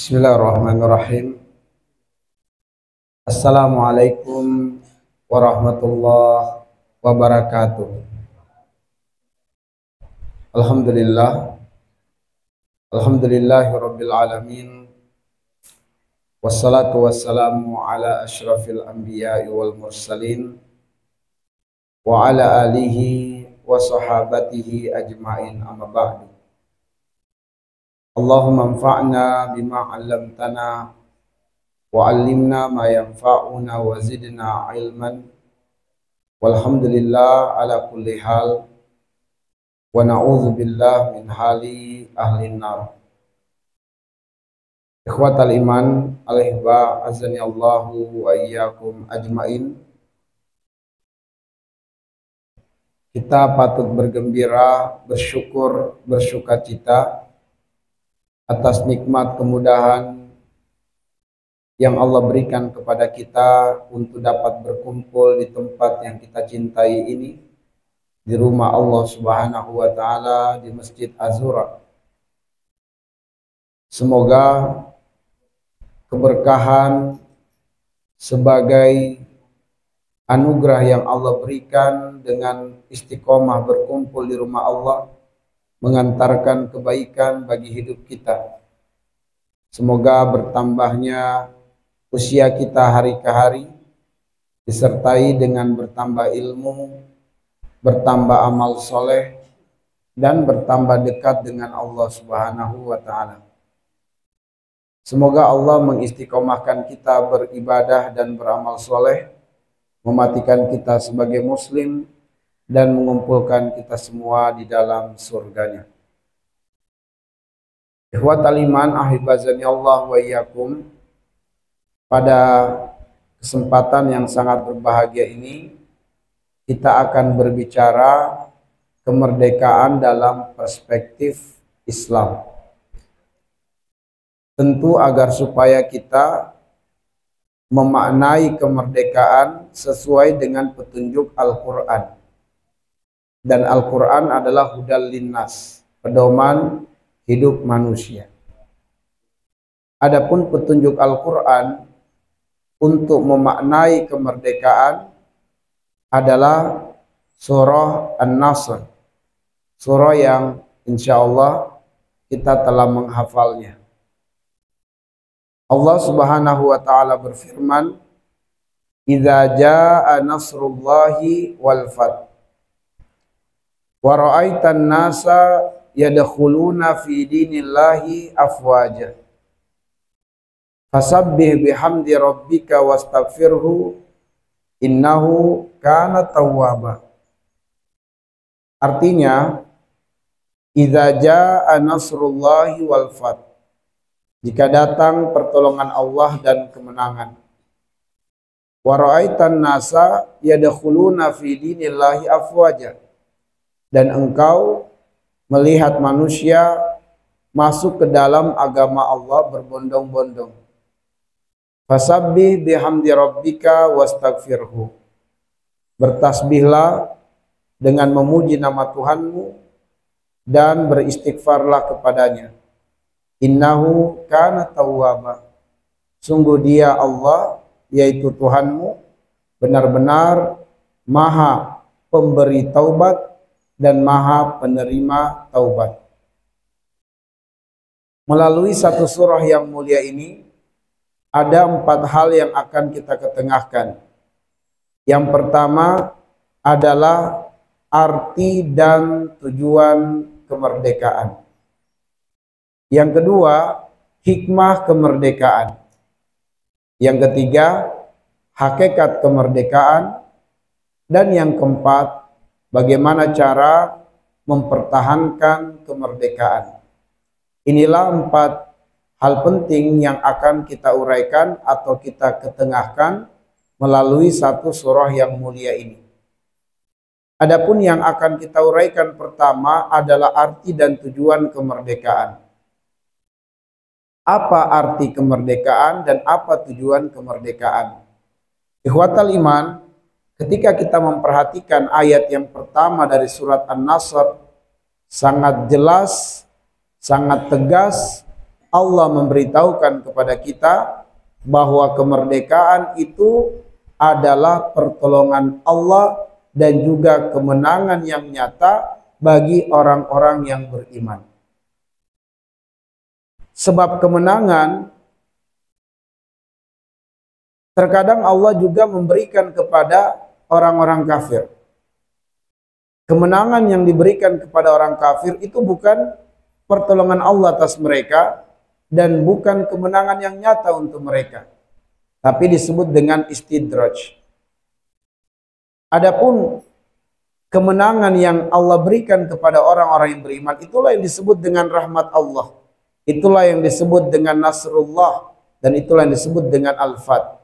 Bismillahirrahmanirrahim. Assalamualaikum warahmatullahi wabarakatuh. Alhamdulillah, alhamdulillahirabbil alamin. Wassalatu wassalamu ala asyrafil anbiya'i wal mursalin wa ala alihi wa sahabatihi ajmain, amma ba'du. Allahumma anfa'na bima 'allamtana wa 'allimna ma yanfa'una wa zidna ilman. Walhamdulillah ala kulli hal wa na'udzu billah min hali ahli nar. Ikhwatal iman, al-ihba azani Allahu wa iyyakum ajmain. Kita patut bergembira, bersyukur, bersukacita atas nikmat kemudahan yang Allah berikan kepada kita untuk dapat berkumpul di tempat yang kita cintai ini, di rumah Allah Subhanahu wa Ta'ala, di Masjid Az-Zura. Semoga keberkahan sebagai anugerah yang Allah berikan dengan istiqomah berkumpul di rumah Allah mengantarkan kebaikan bagi hidup kita. Semoga bertambahnya usia kita hari ke hari, disertai dengan bertambah ilmu, bertambah amal soleh, dan bertambah dekat dengan Allah Subhanahu wa Ta'ala. Semoga Allah mengistiqomahkan kita beribadah dan beramal soleh, mematikan kita sebagai muslim, dan mengumpulkan kita semua di dalam surganya. Ikhwatal iman, ahibazani Allah wa iyyakum. Pada kesempatan yang sangat berbahagia ini, kita akan berbicara kemerdekaan dalam perspektif Islam. Tentu agar supaya kita memaknai kemerdekaan sesuai dengan petunjuk Al-Quran. Dan Al-Quran adalah hudal linnas, pedoman hidup manusia. Adapun petunjuk Al-Quran untuk memaknai kemerdekaan adalah surah An-Nasr, surah yang insya Allah kita telah menghafalnya. Allah Subhanahu wa Ta'ala berfirman, "Idza jaa nasrullahi wal fath wa ra'aitan nasa yadkhuluna fi dinillahi afwaja fasabbih bihamdi rabbika wastaghfirhu innahu kana tawwaba." Artinya, idza jaa nasrullahi wal fath, jika datang pertolongan Allah dan kemenangan. Wa ra'aitan nasa yadkhuluna fi dinillahi afwaja, dan engkau melihat manusia masuk ke dalam agama Allah berbondong-bondong. Fasabbih bihamdi rabbika wastaghfirhu, bertasbihlah dengan memuji nama Tuhanmu dan beristighfarlah kepadanya. Innahu kana tawwaba, sungguh dia Allah, yaitu Tuhanmu, benar-benar maha pemberi taubat dan maha penerima taubat. Melalui satu surah yang mulia ini, ada 4 hal yang akan kita ketengahkan. Yang pertama adalah arti dan tujuan kemerdekaan. Yang kedua, hikmah kemerdekaan. Yang ketiga, hakikat kemerdekaan. Dan yang keempat, bagaimana cara mempertahankan kemerdekaan. Inilah 4 hal penting yang akan kita uraikan atau kita ketengahkan melalui satu surah yang mulia ini. Adapun yang akan kita uraikan pertama adalah arti dan tujuan kemerdekaan. Apa arti kemerdekaan dan apa tujuan kemerdekaan? Ikhwatal iman, ketika kita memperhatikan ayat yang pertama dari surat An-Nasr, sangat jelas, sangat tegas Allah memberitahukan kepada kita bahwa kemerdekaan itu adalah pertolongan Allah dan juga kemenangan yang nyata bagi orang-orang yang beriman. Sebab kemenangan terkadang Allah juga memberikan kepada orang-orang kafir. Kemenangan yang diberikan kepada orang kafir itu bukan pertolongan Allah atas mereka dan bukan kemenangan yang nyata untuk mereka, tapi disebut dengan istidraj. Adapun kemenangan yang Allah berikan kepada orang-orang yang beriman, itulah yang disebut dengan rahmat Allah. Itulah yang disebut dengan Nasrullah, dan itulah yang disebut dengan Al-Fath,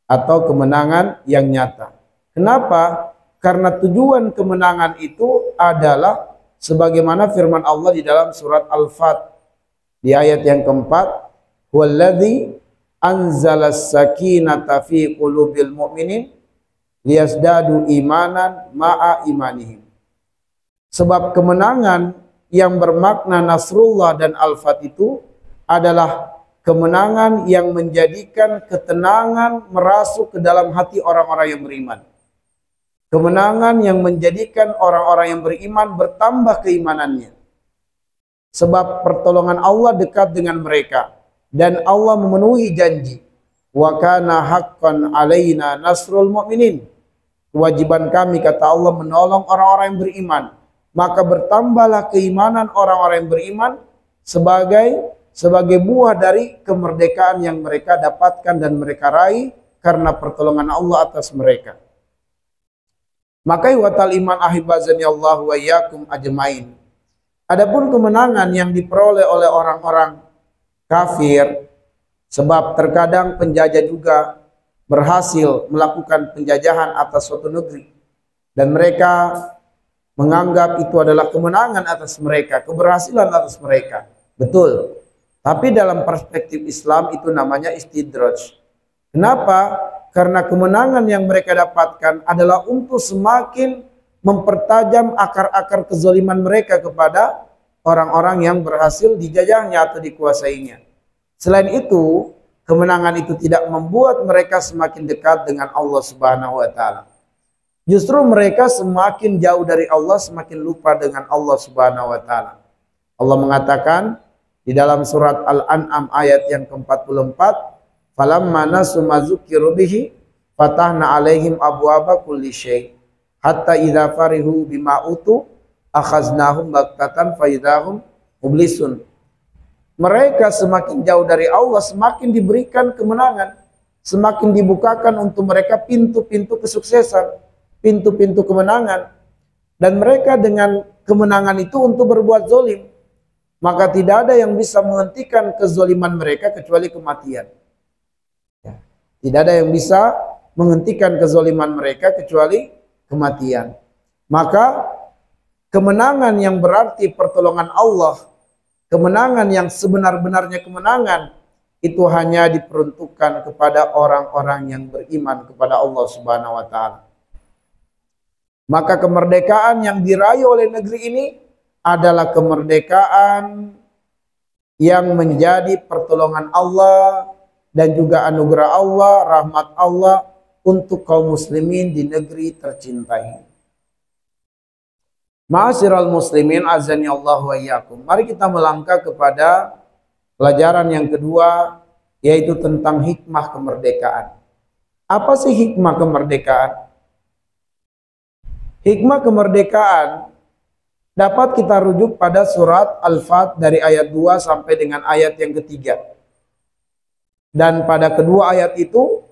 atau kemenangan yang nyata. Kenapa? Karena tujuan kemenangan itu adalah sebagaimana firman Allah di dalam surat Al-Fath di ayat yang keempat, "Huwallazi anzalas sakinata fi qulubil mu'minin liyazdadu imanan ma'a imanihim." Sebab kemenangan yang bermakna Nasrullah dan Al-Fath itu adalah kemenangan yang menjadikan ketenangan merasuk ke dalam hati orang-orang yang beriman. Kemenangan yang menjadikan orang-orang yang beriman bertambah keimanannya. Sebab pertolongan Allah dekat dengan mereka dan Allah memenuhi janji. Wa kana haqqan alaina nasrul mu'minin. Kewajiban kami, kata Allah, menolong orang-orang yang beriman. Maka bertambahlah keimanan orang-orang yang beriman sebagai buah dari kemerdekaan yang mereka dapatkan dan mereka raih karena pertolongan Allah atas mereka. Maka watal iman ahibazani Allah wa iyyakum ajmain. Adapun kemenangan yang diperoleh oleh orang-orang kafir, sebab terkadang penjajah juga berhasil melakukan penjajahan atas suatu negeri dan mereka menganggap itu adalah kemenangan atas mereka, keberhasilan atas mereka. Betul. Tapi dalam perspektif Islam itu namanya istidraj. Kenapa? Karena kemenangan yang mereka dapatkan adalah untuk semakin mempertajam akar-akar kezaliman mereka kepada orang-orang yang berhasil dijajahnya atau dikuasainya. Selain itu, kemenangan itu tidak membuat mereka semakin dekat dengan Allah Subhanahu wa taala. Justru mereka semakin jauh dari Allah, semakin lupa dengan Allah Subhanahu wa taala. Allah mengatakan di dalam surat Al-An'am ayat yang ke-44, "Falamma nasu ma dzukiru bihi fatahna 'alaihim abwaaba kulli syai' hatta idza farihu bima utu akhaznahum baghtatan fa idahum mublisun." Mereka semakin jauh dari Allah, semakin diberikan kemenangan, semakin dibukakan untuk mereka pintu-pintu kesuksesan, pintu-pintu kemenangan, dan mereka dengan kemenangan itu untuk berbuat zalim, maka tidak ada yang bisa menghentikan kezaliman mereka kecuali kematian. Ya. Tidak ada yang bisa menghentikan kezaliman mereka kecuali kematian. Maka kemenangan yang berarti pertolongan Allah, kemenangan yang sebenar-benarnya kemenangan, itu hanya diperuntukkan kepada orang-orang yang beriman kepada Allah Subhanahu wa taala. Maka kemerdekaan yang diraih oleh negeri ini adalah kemerdekaan yang menjadi pertolongan Allah dan juga anugerah Allah, rahmat Allah untuk kaum muslimin di negeri tercinta ini. Ma'asyiral muslimin azani Allah wa iyyakum. Mari kita melangkah kepada pelajaran yang kedua, yaitu tentang hikmah kemerdekaan. Apa sih hikmah kemerdekaan? Hikmah kemerdekaan dapat kita rujuk pada surat Al-Fath dari ayat 2 sampai dengan ayat yang ketiga. Dan pada kedua ayat itu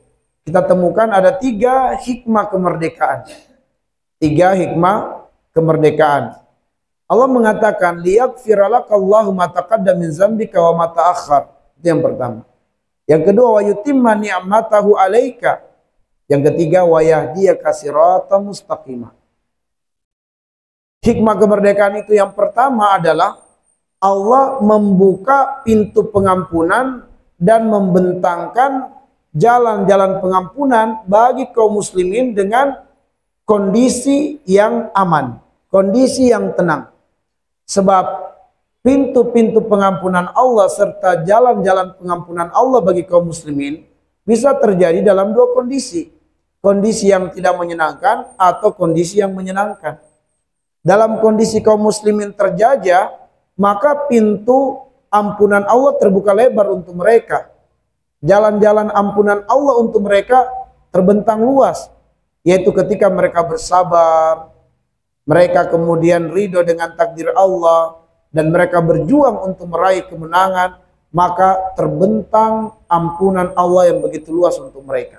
kita temukan ada 3 hikmah kemerdekaan. 3 hikmah kemerdekaan. Allah mengatakan liyaghfiralakallahu ma taqaddama min dzambika wa ma ta'akhkhar. Itu yang pertama. Yang kedua, wa yutimma ni'matahu 'alaika. Yang ketiga, wa yahdiyaka siratan mustaqimah. Hikmah kemerdekaan itu yang pertama adalah Allah membuka pintu pengampunan dan membentangkan jalan-jalan pengampunan bagi kaum muslimin dengan kondisi yang aman, kondisi yang tenang. Sebab pintu-pintu pengampunan Allah serta jalan-jalan pengampunan Allah bagi kaum muslimin bisa terjadi dalam dua kondisi. Kondisi yang tidak menyenangkan atau kondisi yang menyenangkan. Dalam kondisi kaum muslimin terjajah, maka pintu ampunan Allah terbuka lebar untuk mereka. Jalan-jalan ampunan Allah untuk mereka terbentang luas, yaitu ketika mereka bersabar, mereka kemudian ridho dengan takdir Allah, dan mereka berjuang untuk meraih kemenangan, maka terbentang ampunan Allah yang begitu luas untuk mereka.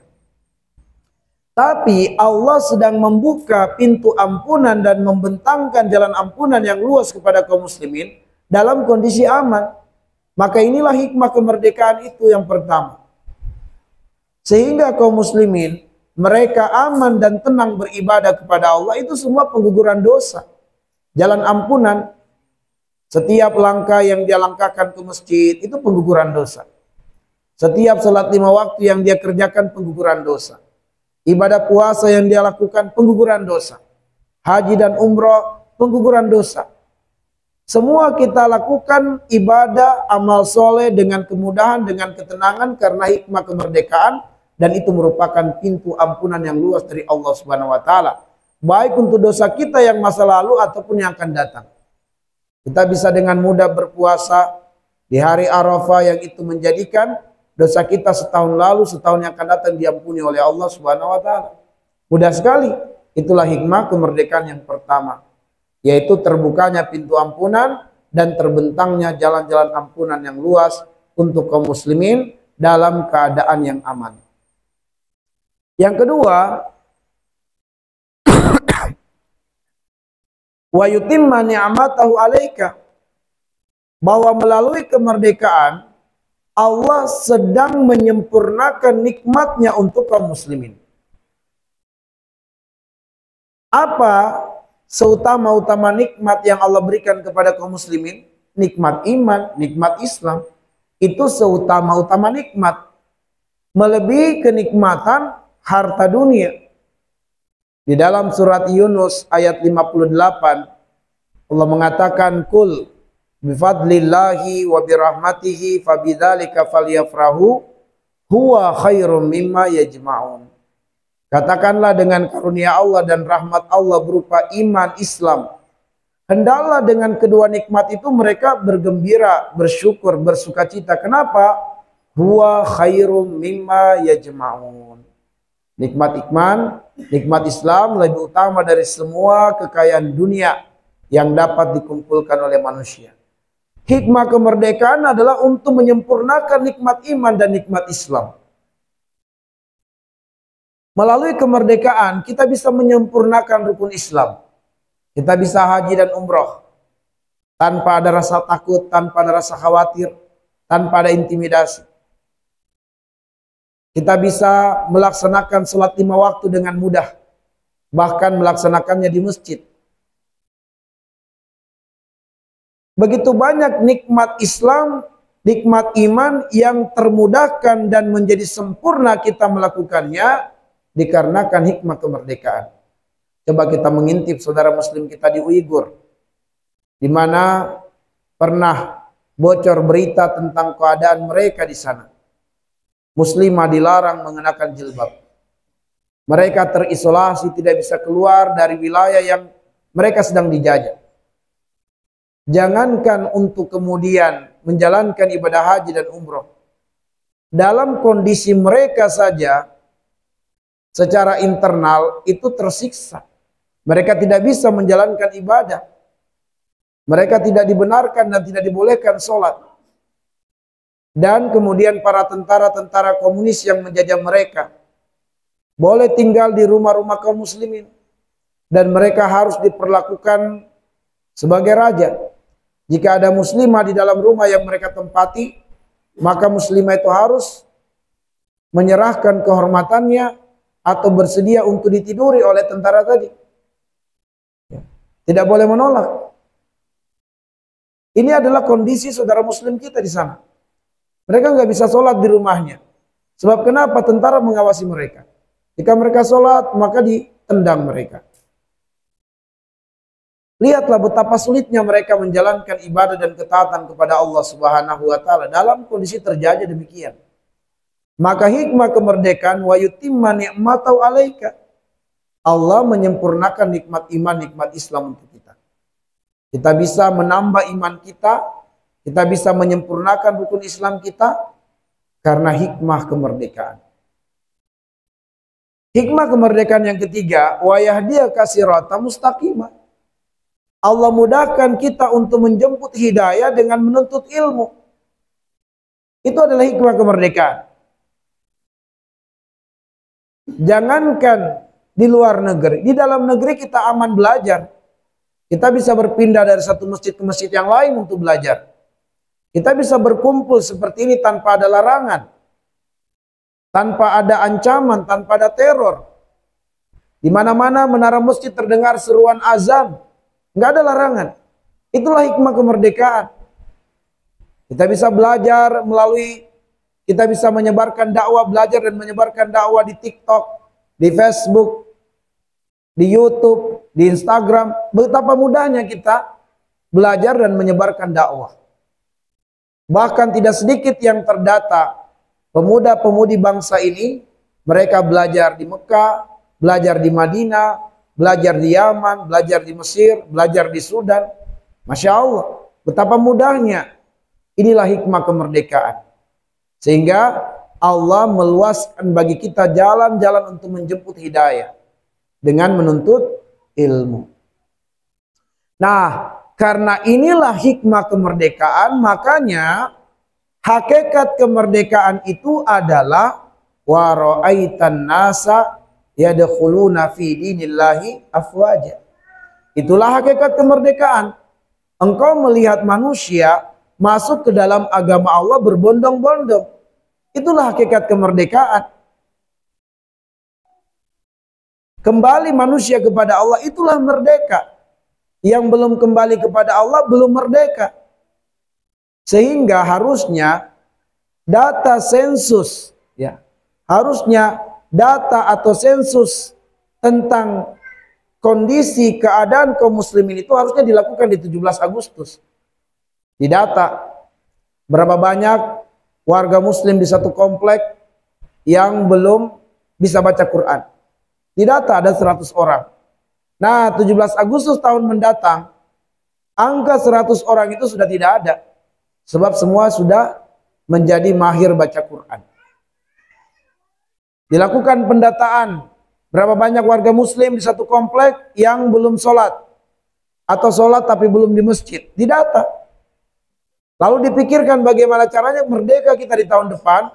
Tapi Allah sedang membuka pintu ampunan dan membentangkan jalan ampunan yang luas kepada kaum muslimin dalam kondisi aman. Maka inilah hikmah kemerdekaan itu yang pertama. Sehingga kaum muslimin mereka aman dan tenang beribadah kepada Allah, itu semua pengguguran dosa. Jalan ampunan, setiap langkah yang dia langkahkan ke masjid itu pengguguran dosa. Setiap salat 5 waktu yang dia kerjakan pengguguran dosa. Ibadah puasa yang dia lakukan pengguguran dosa. Haji dan umroh pengguguran dosa. Semua kita lakukan ibadah amal soleh dengan kemudahan, dengan ketenangan karena hikmah kemerdekaan, dan itu merupakan pintu ampunan yang luas dari Allah Subhanahu wa taala. Baik untuk dosa kita yang masa lalu ataupun yang akan datang. Kita bisa dengan mudah berpuasa di hari Arafah yang itu menjadikan dosa kita setahun lalu, setahun yang akan datang diampuni oleh Allah Subhanahu wa taala. Mudah sekali. Itulah hikmah kemerdekaan yang pertama, yaitu terbukanya pintu ampunan dan terbentangnya jalan-jalan ampunan yang luas untuk kaum muslimin dalam keadaan yang aman. Yang kedua, wa yutimma ni'matahu 'alaika, bahwa melalui kemerdekaan Allah sedang menyempurnakan nikmatnya untuk kaum muslimin. Apa seutama-utama nikmat yang Allah berikan kepada kaum muslimin? Nikmat iman, nikmat Islam. Itu seutama-utama nikmat. Melebihi kenikmatan harta dunia. Di dalam surat Yunus ayat 58, Allah mengatakan, Kul bifadlillahi wa birahmatihi fabidzalika falyafrahu huwa khairum mimma yajma'un. Katakanlah dengan karunia Allah dan rahmat Allah berupa iman Islam, hendaklah dengan kedua nikmat itu mereka bergembira, bersyukur, bersukacita. Kenapa? Huwa khairum mimma yajma'un. Nikmat iman, nikmat Islam lebih utama dari semua kekayaan dunia yang dapat dikumpulkan oleh manusia. Hikmah kemerdekaan adalah untuk menyempurnakan nikmat iman dan nikmat Islam. Melalui kemerdekaan kita bisa menyempurnakan rukun Islam. Kita bisa haji dan umroh tanpa ada rasa takut, tanpa ada rasa khawatir, tanpa ada intimidasi. Kita bisa melaksanakan sholat 5 waktu dengan mudah, bahkan melaksanakannya di masjid. Begitu banyak nikmat Islam, nikmat iman yang termudahkan dan menjadi sempurna kita melakukannya dikarenakan hikmah kemerdekaan. Coba kita mengintip saudara muslim kita di Uighur, di mana pernah bocor berita tentang keadaan mereka di sana. Muslimah dilarang mengenakan jilbab. Mereka terisolasi, tidak bisa keluar dari wilayah yang mereka sedang dijajah. Jangankan untuk kemudian menjalankan ibadah haji dan umroh. Dalam kondisi mereka saja, secara internal itu tersiksa. Mereka tidak bisa menjalankan ibadah. Mereka tidak dibenarkan dan tidak dibolehkan sholat. Dan kemudian para tentara-tentara komunis yang menjajah mereka boleh tinggal di rumah-rumah kaum muslimin. Dan mereka harus diperlakukan sebagai raja. Jika ada muslimah di dalam rumah yang mereka tempati, maka muslimah itu harus menyerahkan kehormatannya atau bersedia untuk ditiduri oleh tentara tadi. Tidak boleh menolak. Ini adalah kondisi saudara muslim kita di sana. Mereka nggak bisa sholat di rumahnya. Sebab kenapa? Tentara mengawasi mereka. Jika mereka sholat, maka ditendang mereka. Lihatlah betapa sulitnya mereka menjalankan ibadah dan ketaatan kepada Allah Subhanahu wa taala dalam kondisi terjajah demikian. Maka hikmah kemerdekaan wa yutimma ni'matahu 'alaika. Allah menyempurnakan nikmat iman, nikmat Islam untuk kita. Kita bisa menambah iman kita bisa menyempurnakan rukun Islam kita karena hikmah kemerdekaan. Hikmah kemerdekaan yang ketiga, wa yahdiyaka siratan mustaqimah. Allah mudahkan kita untuk menjemput hidayah dengan menuntut ilmu. Itu adalah hikmah kemerdekaan. Jangankan di luar negeri, di dalam negeri kita aman belajar. Kita bisa berpindah dari satu masjid ke masjid yang lain untuk belajar. Kita bisa berkumpul seperti ini tanpa ada larangan, tanpa ada ancaman, tanpa ada teror. Di mana-mana menara masjid terdengar seruan azan. Nggak ada larangan. Itulah hikmah kemerdekaan. Kita bisa belajar kita bisa menyebarkan dakwah, belajar dan menyebarkan dakwah di TikTok, di Facebook, di YouTube, di Instagram. Betapa mudahnya kita belajar dan menyebarkan dakwah. Bahkan tidak sedikit yang terdata pemuda-pemudi bangsa ini, mereka belajar di Mekah, belajar di Madinah, belajar di Yaman, belajar di Mesir, belajar di Sudan. Masya Allah, betapa mudahnya. Inilah hikmah kemerdekaan. Sehingga Allah meluaskan bagi kita jalan-jalan untuk menjemput hidayah dengan menuntut ilmu. Nah, karena inilah hikmah kemerdekaan, makanya hakikat kemerdekaan itu adalah wa ra'aitan nasa yadkhuluna fi dinillahi afwaja. Itulah hakikat kemerdekaan. Engkau melihat manusia masuk ke dalam agama Allah berbondong-bondong. Itulah hakikat kemerdekaan. Kembali manusia kepada Allah, itulah merdeka. Yang belum kembali kepada Allah belum merdeka. Sehingga harusnya data sensus, ya, harusnya data atau sensus tentang kondisi keadaan kaum muslimin itu harusnya dilakukan di 17 Agustus. Didata berapa banyak warga muslim di satu komplek yang belum bisa baca Quran. Didata ada 100 orang. Nah, 17 Agustus tahun mendatang angka 100 orang itu sudah tidak ada. Sebab semua sudah menjadi mahir baca Quran. Dilakukan pendataan berapa banyak warga muslim di satu komplek yang belum sholat atau sholat tapi belum di masjid. Didata. Lalu dipikirkan bagaimana caranya merdeka kita di tahun depan.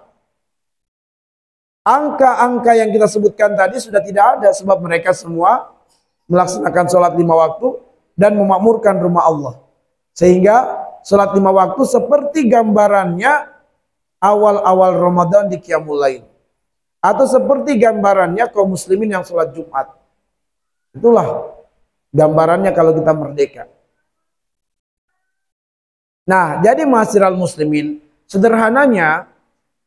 Angka-angka yang kita sebutkan tadi sudah tidak ada sebab mereka semua melaksanakan sholat 5 waktu dan memakmurkan rumah Allah. Sehingga sholat 5 waktu seperti gambarannya awal-awal Ramadan di Qiyamul Lail. Atau seperti gambarannya kaum muslimin yang sholat Jumat. Itulah gambarannya kalau kita merdeka. Nah, jadi ma'asyiral muslimin, sederhananya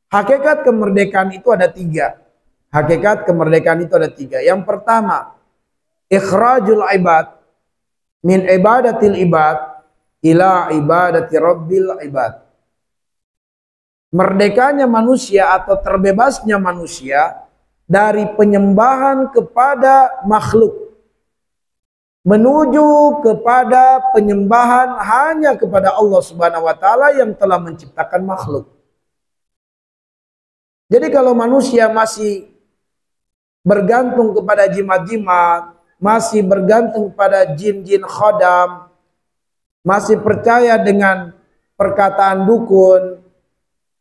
hakikat kemerdekaan itu ada 3. Hakikat kemerdekaan itu ada 3. Yang pertama, ikhrajul ibad min ibadatil ibad ila ibadati rabbil ibad. Merdekanya manusia atau terbebasnya manusia dari penyembahan kepada makhluk menuju kepada penyembahan hanya kepada Allah Subhanahu wa taala yang telah menciptakan makhluk. Jadi kalau manusia masih bergantung kepada jimat-jimat, masih bergantung pada jin-jin khodam, masih percaya dengan perkataan dukun,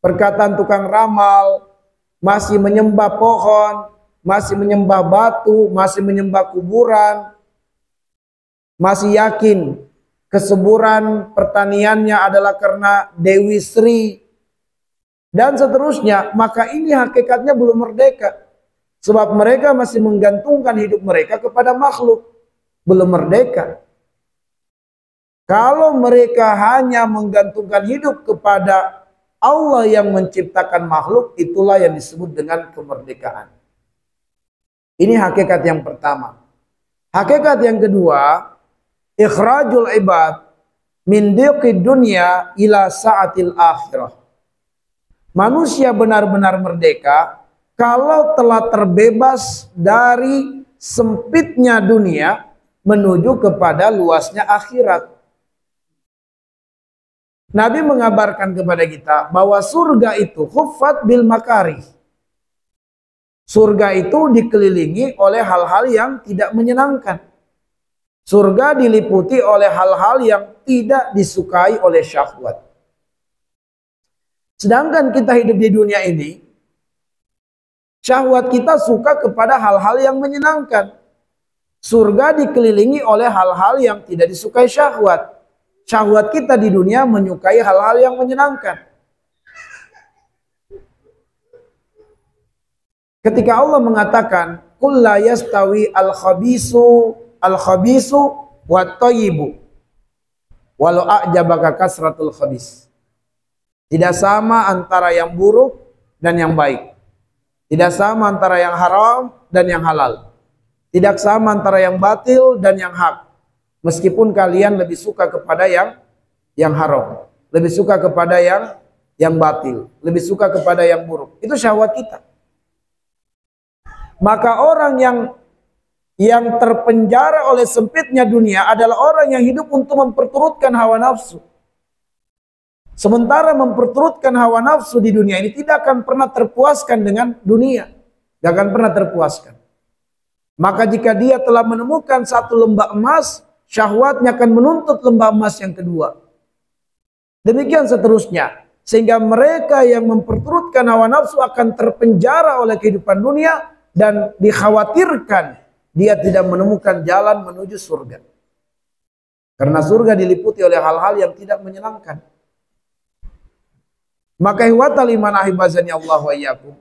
perkataan tukang ramal, masih menyembah pohon, masih menyembah batu, masih menyembah kuburan, masih yakin kesuburan pertaniannya adalah karena Dewi Sri, dan seterusnya, maka ini hakikatnya belum merdeka. Sebab mereka masih menggantungkan hidup mereka kepada makhluk. Belum merdeka. Kalau mereka hanya menggantungkan hidup kepada Allah yang menciptakan makhluk, itulah yang disebut dengan kemerdekaan. Ini hakikat yang pertama. Hakikat yang kedua, ikhrajul ibad min diqid dunya ila sa'atil akhirah. Manusia benar-benar merdeka kalau telah terbebas dari sempitnya dunia menuju kepada luasnya akhirat. Nabi mengabarkan kepada kita bahwa surga itu huffat bil makarih. Surga itu dikelilingi oleh hal-hal yang tidak menyenangkan. Surga diliputi oleh hal-hal yang tidak disukai oleh syahwat. Sedangkan kita hidup di dunia ini, syahwat kita suka kepada hal-hal yang menyenangkan. Surga dikelilingi oleh hal-hal yang tidak disukai syahwat. Syahwat kita di dunia menyukai hal-hal yang menyenangkan. Ketika Allah mengatakan, "Qul la yastawi al-khabisu wat thayyibu walau a'jabaka kasratul khabis." Tidak sama antara yang buruk dan yang baik. Tidak sama antara yang haram dan yang halal. Tidak sama antara yang batil dan yang hak. Meskipun kalian lebih suka kepada yang haram, lebih suka kepada yang batil, lebih suka kepada yang buruk. Itu syahwat kita. Maka orang yang terpenjara oleh sempitnya dunia adalah orang yang hidup untuk memperturutkan hawa nafsu. Sementara memperturutkan hawa nafsu di dunia ini tidak akan pernah terpuaskan dengan dunia. Tidak akan pernah terpuaskan. Maka jika dia telah menemukan satu lembah emas, syahwatnya akan menuntut lembah emas yang kedua. Demikian seterusnya. Sehingga mereka yang memperturutkan hawa nafsu akan terpenjara oleh kehidupan dunia dan dikhawatirkan dia tidak menemukan jalan menuju surga. Karena surga diliputi oleh hal-hal yang tidak menyenangkan. Maka ihwatal iman ahibazani Allah wa iyyakum.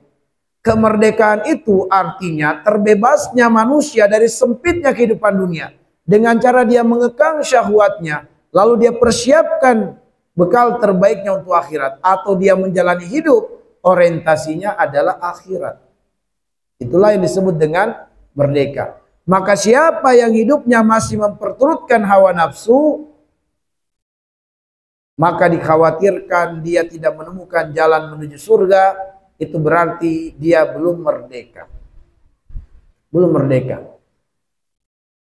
Kemerdekaan itu artinya terbebasnya manusia dari sempitnya kehidupan dunia. Dengan cara dia mengekang syahwatnya. Lalu dia persiapkan bekal terbaiknya untuk akhirat. Atau dia menjalani hidup. Orientasinya adalah akhirat. Itulah yang disebut dengan merdeka. Maka siapa yang hidupnya masih memperturutkan hawa nafsu, maka dikhawatirkan dia tidak menemukan jalan menuju surga, itu berarti dia belum merdeka. Belum merdeka.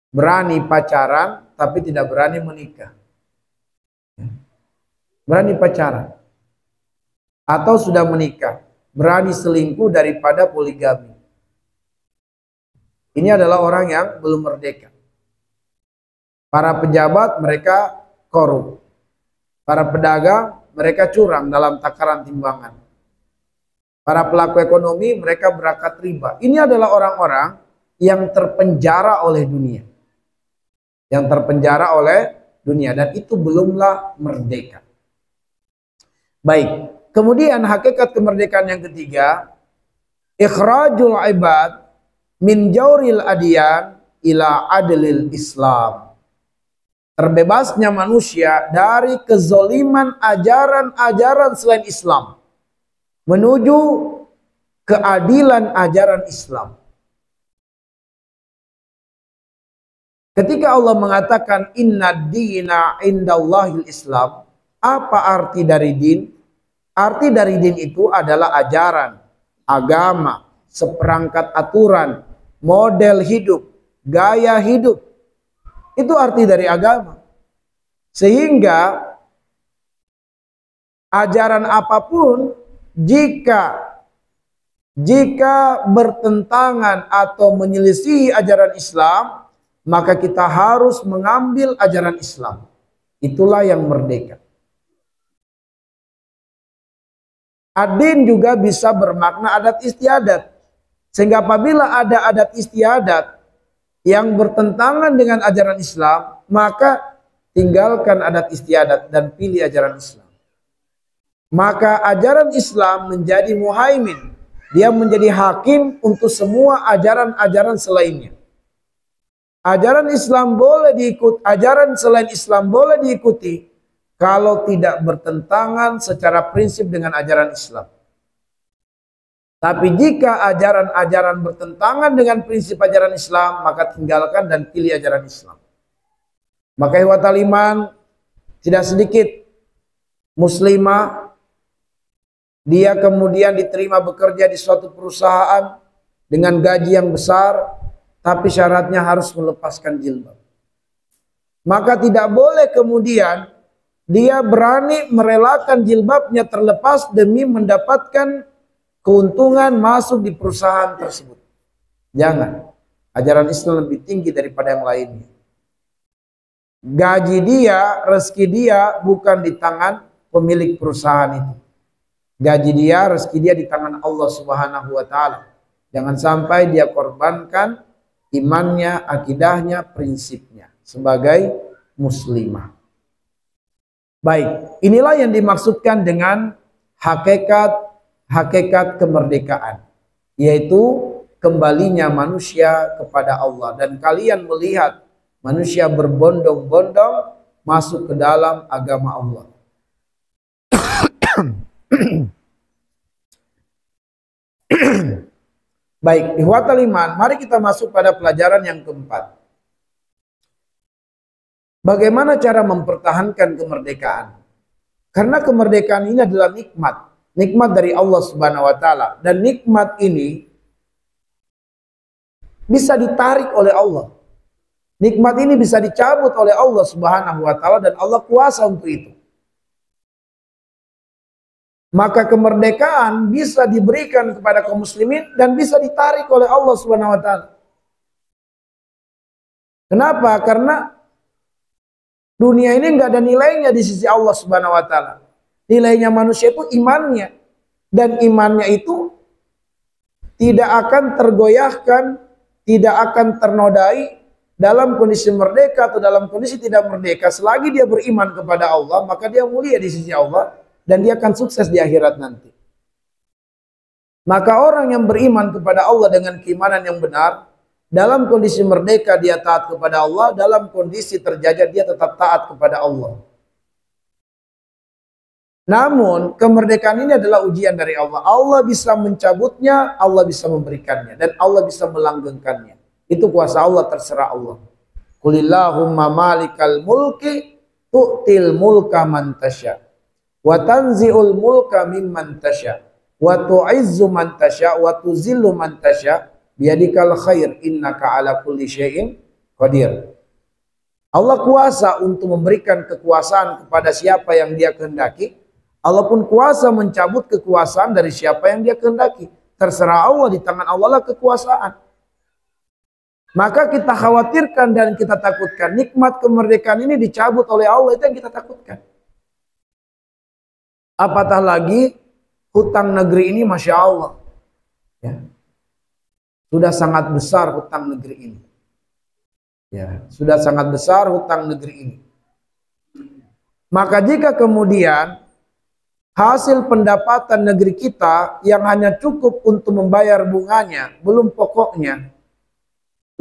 Berani pacaran, tapi tidak berani menikah. Berani pacaran. Atau sudah menikah, berani selingkuh daripada poligami. Ini adalah orang yang belum merdeka. Para pejabat mereka korup. Para pedagang, mereka curang dalam takaran timbangan. Para pelaku ekonomi, mereka berakat riba. Ini adalah orang-orang yang terpenjara oleh dunia. Yang terpenjara oleh dunia. Dan itu belumlah merdeka. Baik. Kemudian hakikat kemerdekaan yang ketiga. Ikhrajul ibad min jauril adiyan ila adlil Islam. Terbebasnya manusia dari kezoliman ajaran-ajaran selain Islam menuju keadilan ajaran Islam. Ketika Allah mengatakan inna dina indallahil Islam, apa arti dari din? Arti dari din itu adalah ajaran, agama, seperangkat aturan, model hidup, gaya hidup. Itu arti dari agama. Sehingga ajaran apapun jika bertentangan atau menyelisihi ajaran Islam, maka kita harus mengambil ajaran Islam. Itulah yang merdeka. Ad-din juga bisa bermakna adat istiadat. Sehingga apabila ada adat istiadat yang bertentangan dengan ajaran Islam, maka tinggalkan adat istiadat dan pilih ajaran Islam. Maka ajaran Islam menjadi muhaimin. Dia menjadi hakim untuk semua ajaran-ajaran selainnya. Ajaran Islam boleh diikuti, ajaran selain Islam boleh diikuti kalau tidak bertentangan secara prinsip dengan ajaran Islam. Tapi jika ajaran-ajaran bertentangan dengan prinsip ajaran Islam, maka tinggalkan dan pilih ajaran Islam. Maka ikhwatal iman, tidak sedikit muslimah dia kemudian diterima bekerja di suatu perusahaan dengan gaji yang besar, tapi syaratnya harus melepaskan jilbab. Maka tidak boleh kemudian dia berani merelakan jilbabnya terlepas demi mendapatkan keuntungan masuk di perusahaan tersebut. Jangan. Ajaran Islam lebih tinggi daripada yang lainnya. Gaji dia, rezeki dia bukan di tangan pemilik perusahaan itu. Gaji dia, rezeki dia di tangan Allah Subhanahu wa taala. Jangan sampai dia korbankan imannya, akidahnya, prinsipnya sebagai muslimah. Baik, inilah yang dimaksudkan dengan hakikat kemerdekaan, yaitu kembalinya manusia kepada Allah. Dan kalian melihat manusia berbondong-bondong masuk ke dalam agama Allah. Baik, ikhwatal iman, mari kita masuk pada pelajaran yang keempat. Bagaimana cara mempertahankan kemerdekaan? Karena kemerdekaan ini adalah nikmat dari Allah Subhanahu wa taala, dan nikmat ini bisa ditarik oleh Allah. Nikmat ini bisa dicabut oleh Allah Subhanahu wa taala, dan Allah kuasa untuk itu. Maka kemerdekaan bisa diberikan kepada kaum muslimin dan bisa ditarik oleh Allah Subhanahu wa taala. Kenapa? Karena dunia ini enggak ada nilainya di sisi Allah Subhanahu wa taala. Nilainya manusia itu imannya, dan imannya itu tidak akan tergoyahkan, tidak akan ternodai dalam kondisi merdeka atau dalam kondisi tidak merdeka. Selagi dia beriman kepada Allah, maka dia mulia di sisi Allah dan dia akan sukses di akhirat nanti. Maka orang yang beriman kepada Allah dengan keimanan yang benar, dalam kondisi merdeka dia taat kepada Allah, dalam kondisi terjajah dia tetap taat kepada Allah. Namun kemerdekaan ini adalah ujian dari Allah. Allah bisa mencabutnya, Allah bisa memberikannya, dan Allah bisa melanggengkannya. Itu kuasa Allah, terserah Allah. Qulillahumma malikal mulki tu'til mulka man tasya wa tanzi'ul mulka mimman tasya wa tu'izzu man tasya wa tuzillu man tasya biyadikal khair innaka ala kulli syai'in qadir. Allah kuasa untuk memberikan kekuasaan kepada siapa yang dia kehendaki. Allah pun kuasa mencabut kekuasaan dari siapa yang dia kehendaki. Terserah Allah, di tangan Allah lah kekuasaan. Maka kita khawatirkan dan kita takutkan nikmat kemerdekaan ini dicabut oleh Allah, itu yang kita takutkan. Apatah lagi hutang negeri ini, Masya Allah, ya, sudah sangat besar hutang negeri ini. Ya, sudah sangat besar hutang negeri ini. Maka jika kemudian hasil pendapatan negeri kita yang hanya cukup untuk membayar bunganya, belum pokoknya,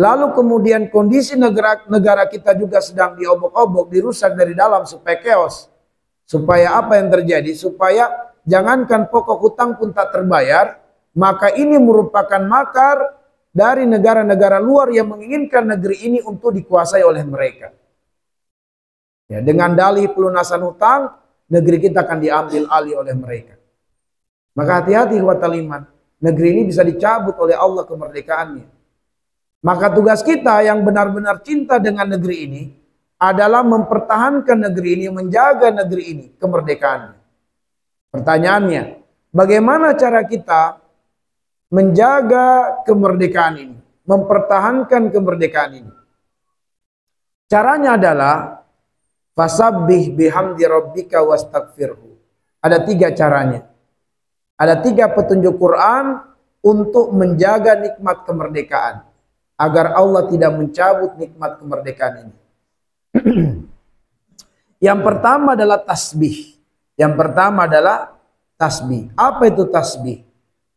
lalu kemudian kondisi negara kita juga sedang diobok-obok, dirusak dari dalam supaya chaos. Supaya apa yang terjadi? Supaya jangankan pokok hutang pun tak terbayar, maka ini merupakan makar dari negara-negara luar yang menginginkan negeri ini untuk dikuasai oleh mereka. Ya, dengan dalih pelunasan hutang, negeri kita akan diambil alih oleh mereka. Maka hati-hati ikhwatal iman, negeri ini bisa dicabut oleh Allah kemerdekaannya. Maka tugas kita yang benar-benar cinta dengan negeri ini adalah mempertahankan negeri ini, menjaga negeri ini, kemerdekaannya. Pertanyaannya, bagaimana cara kita menjaga kemerdekaan ini, mempertahankan kemerdekaan ini? Caranya adalah fasabbih bihamdi rabbika wastaghfirhu. Ada 3 caranya. Ada 3 petunjuk Quran untuk menjaga nikmat kemerdekaan, agar Allah tidak mencabut nikmat kemerdekaan ini. Yang pertama adalah tasbih. Yang pertama adalah tasbih. Apa itu tasbih?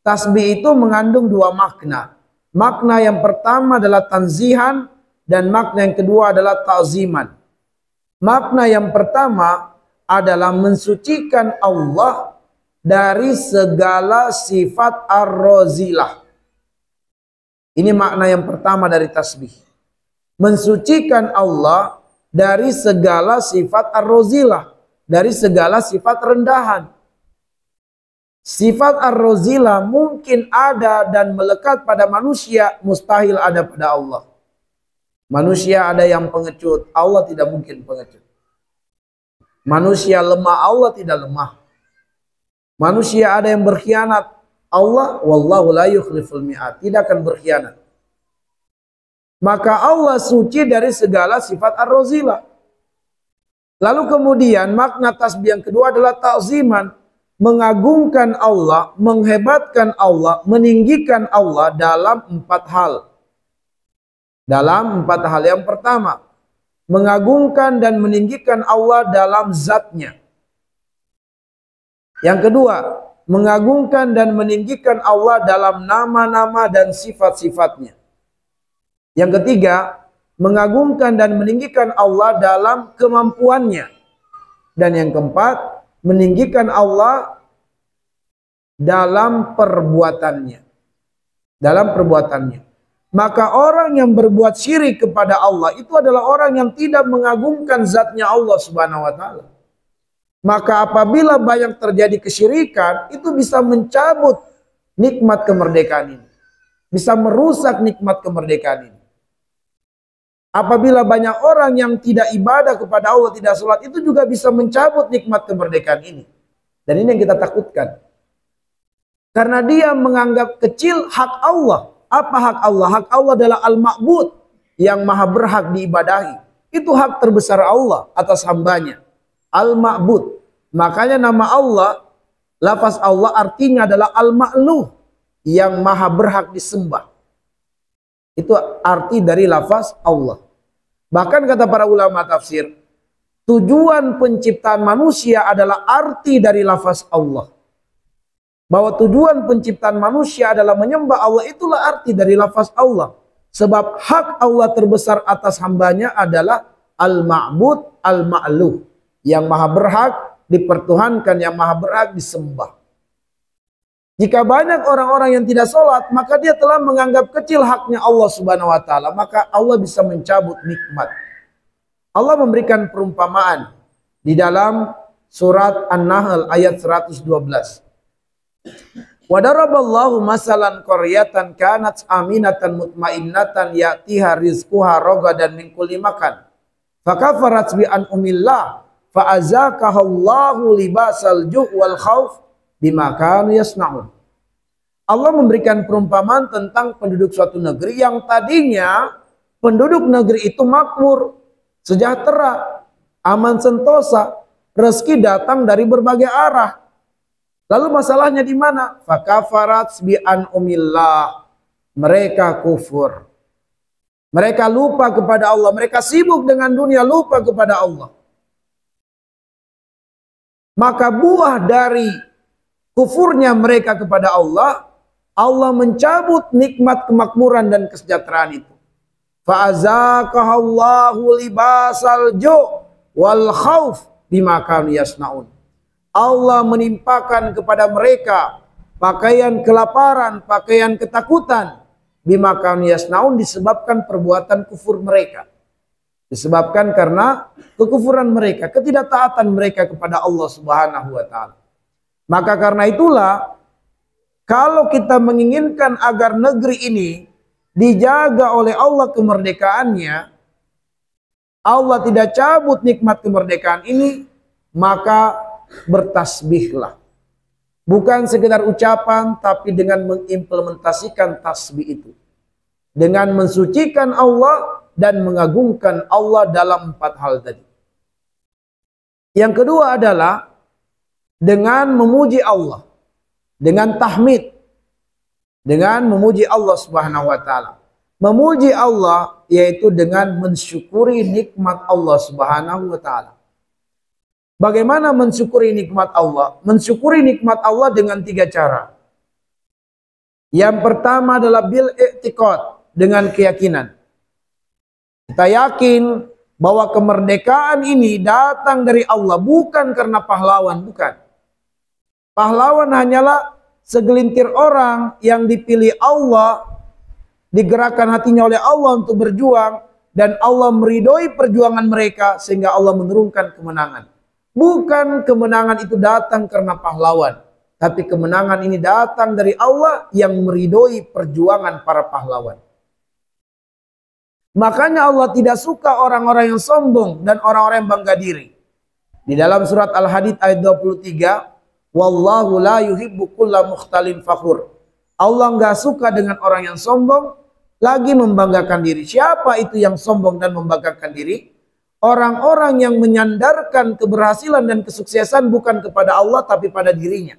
Tasbih itu mengandung 2 makna. Makna yang pertama adalah tanzihan, dan makna yang kedua adalah ta'ziman. Makna yang pertama adalah mensucikan Allah dari segala sifat ar-razilah. Ini makna yang pertama dari tasbih. Mensucikan Allah dari segala sifat ar-razilah, dari segala sifat rendahan. Sifat ar-razilah mungkin ada dan melekat pada manusia, mustahil ada pada Allah. Manusia ada yang pengecut, Allah tidak mungkin pengecut. Manusia lemah, Allah tidak lemah. Manusia ada yang berkhianat, Allah wallahu la yukhliful mi'ad, tidak akan berkhianat. Maka Allah suci dari segala sifat ar-razilah. Lalu kemudian makna tasbih yang kedua adalah ta'ziman, mengagungkan Allah, menghebatkan Allah, meninggikan Allah dalam 4 hal. Dalam 4 hal. Yang pertama, mengagungkan dan meninggikan Allah dalam zatnya. Yang kedua, mengagungkan dan meninggikan Allah dalam nama-nama dan sifat-sifatnya. Yang ketiga, mengagungkan dan meninggikan Allah dalam kemampuannya. Dan yang keempat, meninggikan Allah dalam perbuatannya. Dalam perbuatannya. Maka orang yang berbuat syirik kepada Allah itu adalah orang yang tidak mengagungkan zatnya Allah Subhanahu wa taala. Maka apabila banyak terjadi kesyirikan, itu bisa mencabut nikmat kemerdekaan ini. Bisa merusak nikmat kemerdekaan ini. Apabila banyak orang yang tidak ibadah kepada Allah, tidak sholat, itu juga bisa mencabut nikmat kemerdekaan ini. Dan ini yang kita takutkan. Karena dia menganggap kecil hak Allah. Apa hak Allah? Hak Allah adalah al-ma'bud, yang maha berhak diibadahi. Itu hak terbesar Allah atas hambanya. Al-ma'bud. Makanya nama Allah, lafaz Allah artinya adalah al-ma'luh, yang maha berhak disembah. Itu arti dari lafaz Allah. Bahkan kata para ulama tafsir, tujuan penciptaan manusia adalah arti dari lafaz Allah. Bahwa tujuan penciptaan manusia adalah menyembah Allah, itulah arti dari lafaz Allah. Sebab hak Allah terbesar atas hambanya adalah al-ma'bud, al-ma'luh, yang maha berhak dipertuhankan, yang maha berhak disembah. Jika banyak orang-orang yang tidak sholat, maka dia telah menganggap kecil haknya Allah Subhanahu wa taala, maka Allah bisa mencabut nikmat. Allah memberikan perumpamaan di dalam surat An-Nahl ayat 112. Wa daraballahu masalan qaryatan kanat aminatan mutmainnatan ya'tiha rizquha ragadan min kulli makan. Fakafarat bi an'amillah fa azaqahallahu libasal ju' wal khauf bima kanu yasnaun. Allah memberikan perumpamaan tentang penduduk suatu negeri yang tadinya penduduk negeri itu makmur, sejahtera, aman sentosa, rezeki datang dari berbagai arah. Lalu masalahnya di mana? Fakafarat bi an'amillah. Mereka kufur. Mereka lupa kepada Allah, mereka sibuk dengan dunia, lupa kepada Allah. Maka buah dari kufurnya mereka kepada Allah, Allah mencabut nikmat kemakmuran dan kesejahteraan itu. Fa'azaqahallahu libasal ju' wal khauf bima kanu yasnaun. Allah menimpakan kepada mereka pakaian kelaparan, pakaian ketakutan, bima kanu yasnaun, disebabkan perbuatan kufur mereka. Disebabkan karena kekufuran mereka, ketidaktaatan mereka kepada Allah Subhanahu wa taala. Maka karena itulah, kalau kita menginginkan agar negeri ini dijaga oleh Allah kemerdekaannya, Allah tidak cabut nikmat kemerdekaan ini, maka bertasbihlah. Bukan sekedar ucapan, tapi dengan mengimplementasikan tasbih itu. Dengan mensucikan Allah dan mengagungkan Allah dalam 4 hal tadi. Yang kedua adalah dengan memuji Allah, dengan tahmid, dengan memuji Allah Subhanahu wa taala. Memuji Allah yaitu dengan mensyukuri nikmat Allah Subhanahu wa taala. Bagaimana mensyukuri nikmat Allah? Mensyukuri nikmat Allah dengan 3 cara. Yang pertama adalah bil i'tiqad, dengan keyakinan. Kita yakin bahwa kemerdekaan ini datang dari Allah, bukan karena pahlawan, bukan. Pahlawan hanyalah segelintir orang yang dipilih Allah, digerakkan hatinya oleh Allah untuk berjuang, dan Allah meridhoi perjuangan mereka sehingga Allah menurunkan kemenangan. Bukan kemenangan itu datang karena pahlawan, tapi kemenangan ini datang dari Allah yang meridhoi perjuangan para pahlawan. Makanya Allah tidak suka orang-orang yang sombong dan orang-orang yang bangga diri. Di dalam surat Al-Hadid ayat 23, wallahu la yuhibbu kulla mukhtalin fakhur. Allah nggak suka dengan orang yang sombong lagi membanggakan diri. Siapa itu yang sombong dan membanggakan diri? Orang-orang yang menyandarkan keberhasilan dan kesuksesan bukan kepada Allah tapi pada dirinya.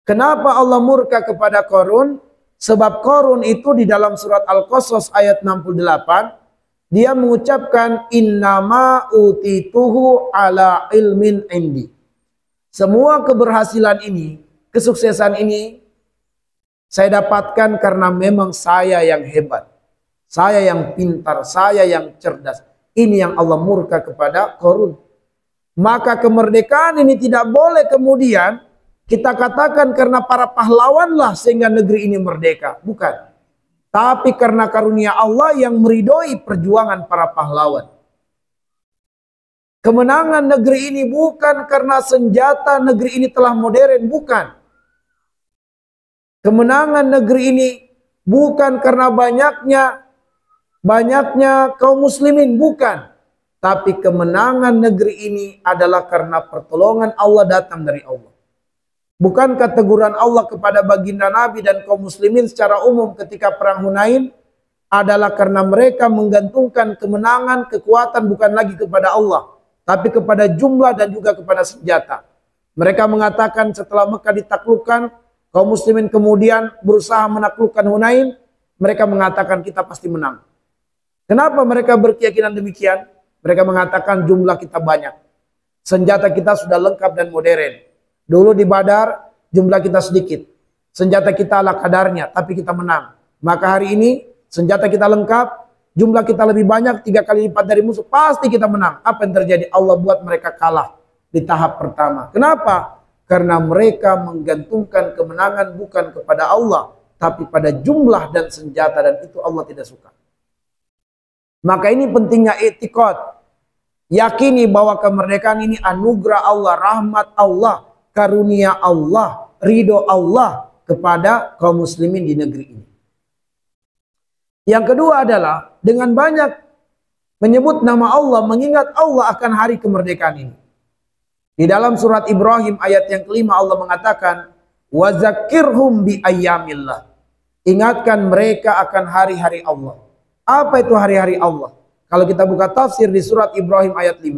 Kenapa Allah murka kepada Qarun? Sebab Qarun itu di dalam surat Al-Qasas ayat 68, dia mengucapkan innama utituhu ala ilmin indi. Semua keberhasilan ini, kesuksesan ini, saya dapatkan karena memang saya yang hebat. Saya yang pintar, saya yang cerdas. Ini yang Allah murka kepada Qarun. Maka kemerdekaan ini tidak boleh kemudian kita katakan karena para pahlawanlah sehingga negeri ini merdeka. Bukan. Tapi karena karunia Allah yang meridhoi perjuangan para pahlawan. Kemenangan negeri ini bukan karena senjata negeri ini telah modern, bukan. Kemenangan negeri ini bukan karena banyaknya kaum muslimin, bukan. Tapi kemenangan negeri ini adalah karena pertolongan Allah datang dari Allah. Bukankah teguran Allah kepada baginda Nabi dan kaum muslimin secara umum ketika perang Hunain adalah karena mereka menggantungkan kemenangan, kekuatan bukan lagi kepada Allah, tapi kepada jumlah dan juga kepada senjata. Mereka mengatakan setelah Mekah ditaklukkan, kaum muslimin kemudian berusaha menaklukkan Hunain, mereka mengatakan kita pasti menang. Kenapa mereka berkeyakinan demikian? Mereka mengatakan jumlah kita banyak. Senjata kita sudah lengkap dan modern. Dulu di Badar jumlah kita sedikit. Senjata kita ala kadarnya, tapi kita menang. Maka hari ini senjata kita lengkap, jumlah kita lebih banyak, 3 kali lipat dari musuh, pasti kita menang. Apa yang terjadi? Allah buat mereka kalah di tahap pertama. Kenapa? Karena mereka menggantungkan kemenangan bukan kepada Allah, tapi pada jumlah dan senjata, dan itu Allah tidak suka. Maka ini pentingnya i'tiqad. Yakini bahwa kemerdekaan ini anugerah Allah, rahmat Allah, karunia Allah, ridho Allah kepada kaum muslimin di negeri ini. Yang kedua adalah dengan banyak menyebut nama Allah, mengingat Allah akan hari kemerdekaan ini. Di dalam surat Ibrahim ayat yang kelima Allah mengatakan, wa zakirhum bi ayyamillah. Ingatkan mereka akan hari-hari Allah. Apa itu hari-hari Allah? Kalau kita buka tafsir di surat Ibrahim ayat 5,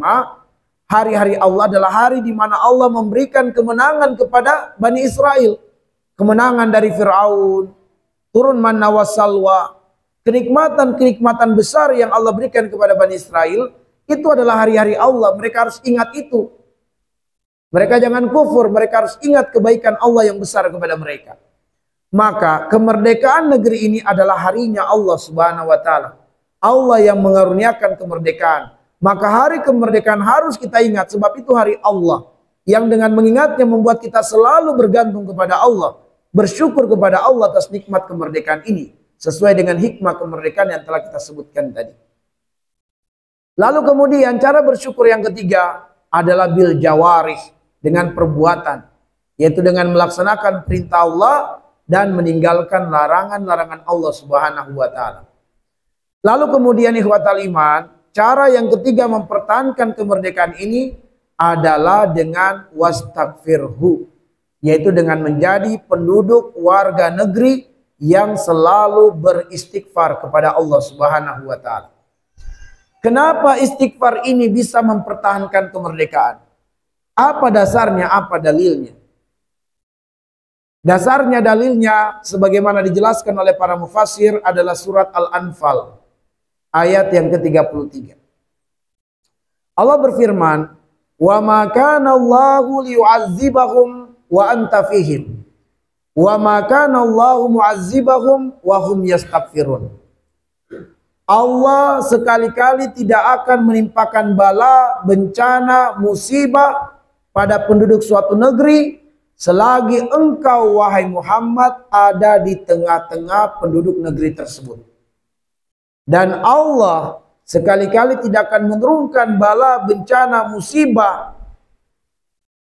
hari-hari Allah adalah hari di mana Allah memberikan kemenangan kepada Bani Israel. Kemenangan dari Fir'aun, turun manna wa salwa, kenikmatan-kenikmatan besar yang Allah berikan kepada Bani Israel, itu adalah hari-hari Allah. Mereka harus ingat itu. Mereka jangan kufur, mereka harus ingat kebaikan Allah yang besar kepada mereka. Maka kemerdekaan negeri ini adalah harinya Allah Subhanahu wa Ta'ala. Allah yang mengaruniakan kemerdekaan. Maka hari kemerdekaan harus kita ingat, sebab itu hari Allah. Yang dengan mengingatnya membuat kita selalu bergantung kepada Allah. Bersyukur kepada Allah atas nikmat kemerdekaan ini. Sesuai dengan hikmah kemerdekaan yang telah kita sebutkan tadi. Lalu kemudian cara bersyukur yang ketiga adalah bil jawarih, dengan perbuatan. Yaitu dengan melaksanakan perintah Allah dan meninggalkan larangan-larangan Allah Subhanahu wa Ta'ala. Lalu kemudian ikhwatal iman, cara yang ketiga mempertahankan kemerdekaan ini adalah dengan wastaghfirhu, yaitu dengan menjadi penduduk warga negeri yang selalu beristighfar kepada Allah Subhanahu wa Ta'ala. Kenapa istighfar ini bisa mempertahankan kemerdekaan? Apa dasarnya? Apa dalilnya? Dasarnya, dalilnya sebagaimana dijelaskan oleh para mufassir adalah surat Al-Anfal ayat yang ke-33. Allah berfirman, "Wa ma kana Allahu liyu'adzibahum wa anta fihim, wa ma kana Allahu mu'adzibahum wa hum yastaghfirun." Allah sekali-kali tidak akan menimpakan bala, bencana, musibah pada penduduk suatu negeri selagi engkau wahai Muhammad ada di tengah-tengah penduduk negeri tersebut. Dan Allah sekali-kali tidak akan menurunkan bala, bencana, musibah,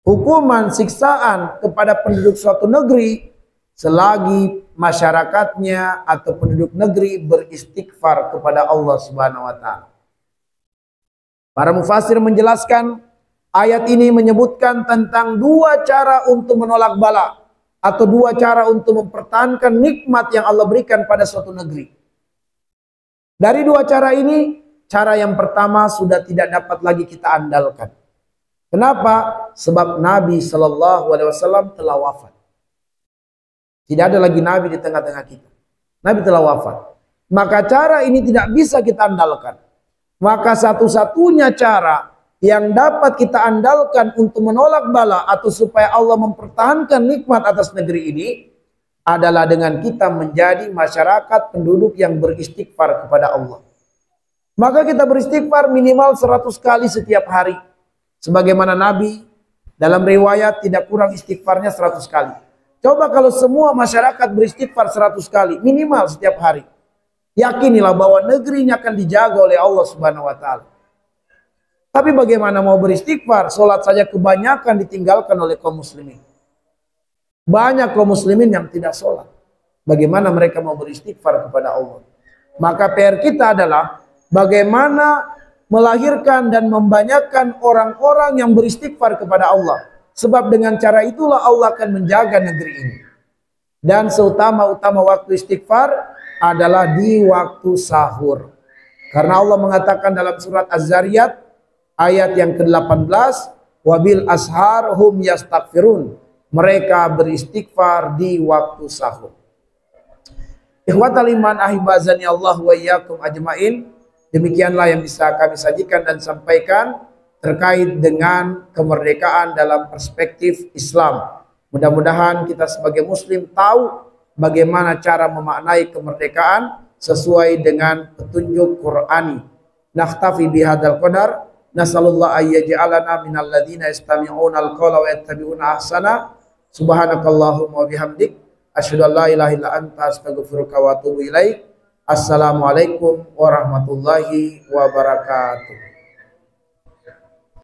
hukuman, siksaan kepada penduduk suatu negeri selagi masyarakatnya atau penduduk negeri beristighfar kepada Allah Subhanahu wa taala. Para mufassir menjelaskan ayat ini menyebutkan tentang dua cara untuk menolak bala atau dua cara untuk mempertahankan nikmat yang Allah berikan pada suatu negeri. Dari dua cara ini, cara yang pertama sudah tidak dapat lagi kita andalkan. Kenapa? Sebab Nabi Shallallahu Alaihi Wasallam telah wafat. Tidak ada lagi Nabi di tengah-tengah kita. Nabi telah wafat. Maka cara ini tidak bisa kita andalkan. Maka satu-satunya cara yang dapat kita andalkan untuk menolak bala atau supaya Allah mempertahankan nikmat atas negeri ini adalah dengan kita menjadi masyarakat penduduk yang beristighfar kepada Allah. Maka kita beristighfar minimal 100 kali setiap hari. Sebagaimana Nabi dalam riwayat tidak kurang istighfarnya 100 kali. Coba kalau semua masyarakat beristighfar 100 kali minimal setiap hari. Yakinilah bahwa negerinya akan dijaga oleh Allah Subhanahu wa taala. Tapi bagaimana mau beristighfar? Salat saja kebanyakan ditinggalkan oleh kaum muslimin. Banyak kaum muslimin yang tidak sholat. Bagaimana mereka mau beristighfar kepada Allah? Maka PR kita adalah bagaimana melahirkan dan membanyakkan orang-orang yang beristighfar kepada Allah. Sebab dengan cara itulah Allah akan menjaga negeri ini. Dan seutama-utama waktu istighfar adalah di waktu sahur. Karena Allah mengatakan dalam surat Az-Zariyat ayat yang ke-18, wabil ashar hum yastaghfirun. Mereka beristighfar di waktu sahur. Ikhwatal iman ahibazani Allah wa iyyakum ajmain. Demikianlah yang bisa kami sajikan dan sampaikan terkait dengan kemerdekaan dalam perspektif Islam. Mudah-mudahan kita sebagai muslim tahu bagaimana cara memaknai kemerdekaan sesuai dengan petunjuk Qur'ani. Nakhtafi bihadzal qadar. Nasallallahu ayyaj'alana minal ladzina yastami'una al-qawla wa yattabi'una ahsana. Subhanakallahumma wa bihamdik asyhadu an la ilaha illa anta astaghfiruka wa atubu ilaik. Assalamualaikum warahmatullahi wabarakatuh.